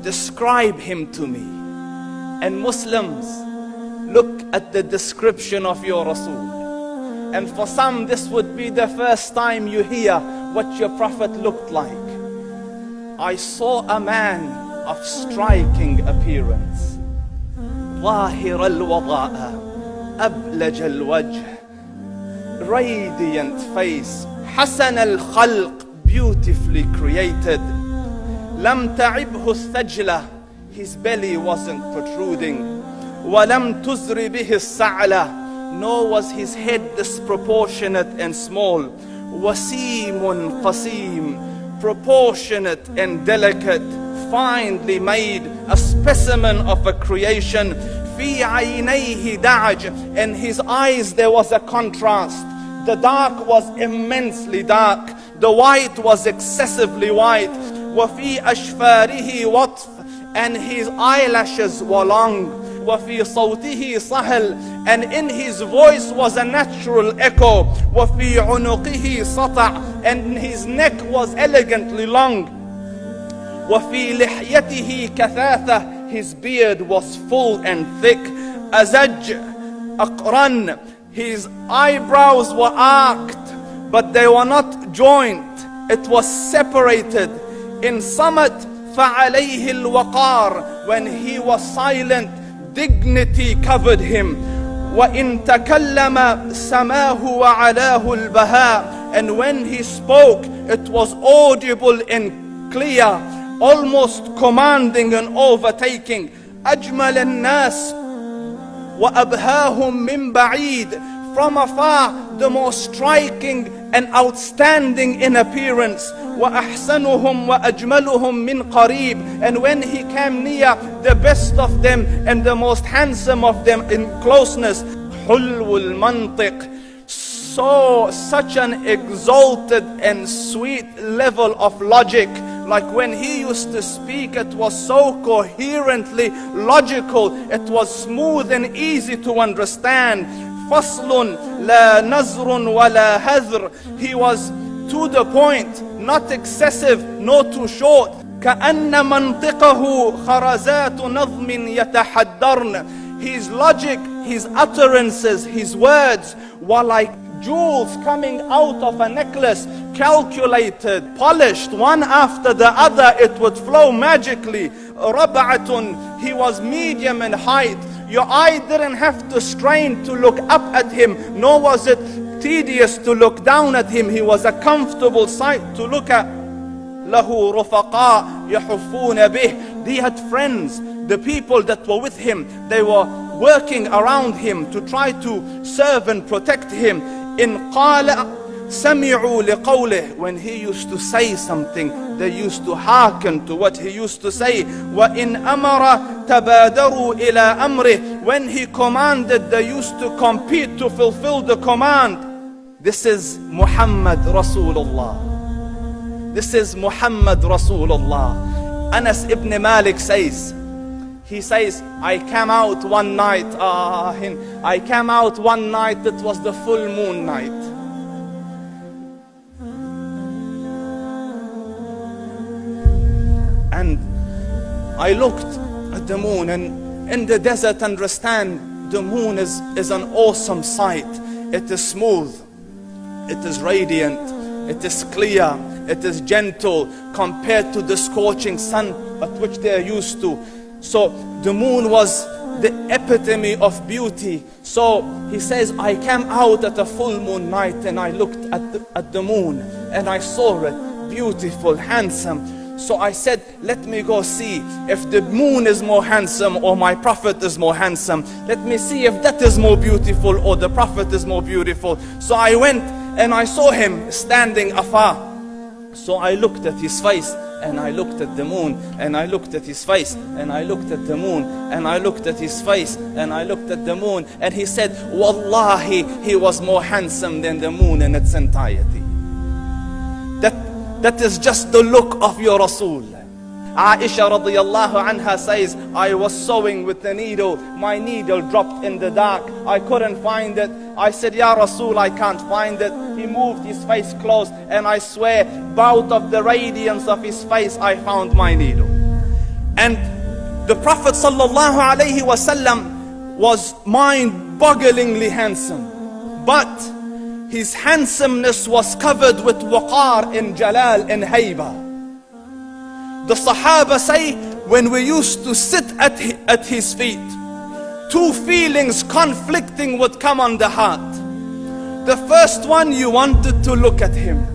describe him to me. And Muslims, look at the description of your Rasul. And for some, this would be the first time you hear what your Prophet looked like. I saw a man of striking appearance. ظاهر الوضاء أبلج الوجه, radiant face, حسن الخلق, beautifully created. لم تعبه الثجلة, his belly wasn't protruding. ولم تزر به السعلة, nor was his head disproportionate and small. وسيم قسيم, proportionate and delicate, finely made, a specimen of a creation. في عينيه دعج, in his eyes there was a contrast. The dark was immensely dark, the white was excessively white. وفي أشفاره وطف, and his eyelashes were long. وفي صوته صهل, and in his voice was a natural echo. وفي عنقه سطع, and his neck was elegantly long. وفي لحيته كثاثة, his beard was full and thick. أزج أقرن, his eyebrows were arched, but they were not joined. It was separated. In summit فعليه الوقار, when he was silent, dignity covered him. وإن تكلم سماه وعلاه البهاء, and when he spoke, it was audible and clear, almost commanding and overtaking. أجمل الناس وأبهاهم من بعيد, from afar the most striking and outstanding in appearance. وأحسنهم وأجملهم من قريب, and when he came near, the best of them and the most handsome of them in closeness. حلو المنطق, such an exalted and sweet level of logic. Like when he used to speak, it was so coherently logical, it was smooth and easy to understand. فصل لا نزر ولا هذر, he was to the point, not excessive nor too short. كأن منطقه خرزات نظم يتحدرن, his logic, his utterances, his words were like jewels coming out of a necklace, calculated, polished, one after the other, it would flow magically. ربعة, he was medium in height. Your eye didn't have to strain to look up at him, nor was it tedious to look down at him. He was a comfortable sight to look at. له رفقاء يحفون به, he had friends, the people that were with him, they were working around him to try to serve and protect him. إن قال سمعوا لقوله, when he used to say something, they used to hearken to what he used to say. وإن أمر تبادروا إلى أمره, when he commanded, they used to compete to fulfill the command. This is Muhammad Rasulullah. This is Muhammad Rasulullah. Anas ibn Malik says, he says, I came out one night, I came out one night, it was the full moon night. And I looked at the moon, and in the desert, understand, the moon is an awesome sight. It is smooth, it is radiant, it is clear, it is gentle compared to the scorching sun at which they are used to. So the moon was the epitome of beauty. So he says, I came out at a full moon night and I looked at the moon and I saw it, beautiful, handsome. So I said, let me go see if the moon is more handsome or my Prophet is more handsome. Let me see if that is more beautiful or the Prophet is more beautiful. So I went and I saw him standing afar. So I looked at his face and I looked at the moon, and I looked at his face and I looked at the moon, and I looked at his face and I looked at the moon, and he said, Wallahi, he was more handsome than the moon in its entirety. That is just the look of your Rasul. Aisha radiyallahu anha says, I was sewing with the needle, my needle dropped in the dark, I couldn't find it. I said, Ya Rasul, I can't find it. He moved his face close, and I swear, out of the radiance of his face, I found my needle. And the Prophet sallallahu alaihi wasallam was mind-bogglingly handsome, but his handsomeness was covered with waqar and jalal and haiba. The Sahaba say, when we used to sit at his feet, two feelings conflicting would come on the heart. The first one, you wanted to look at him.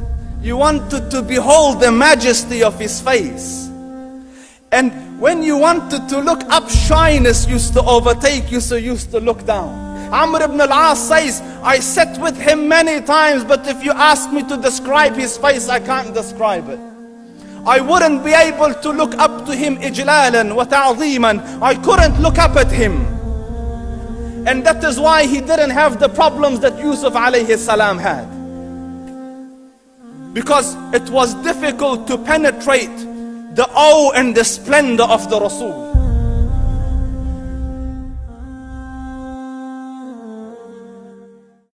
You wanted to behold the majesty of his face. And when you wanted to look up, shyness used to overtake you, so you used to look down. Amr ibn al-As says, I sat with him many times, but if you ask me to describe his face, I can't describe it. I wouldn't be able to look up to him ijlalan wa ta'zeeman. I couldn't look up at him. And that is why he didn't have the problems that Yusuf alayhi salam had. Because it was difficult to penetrate the awe and the splendor of the Rasul.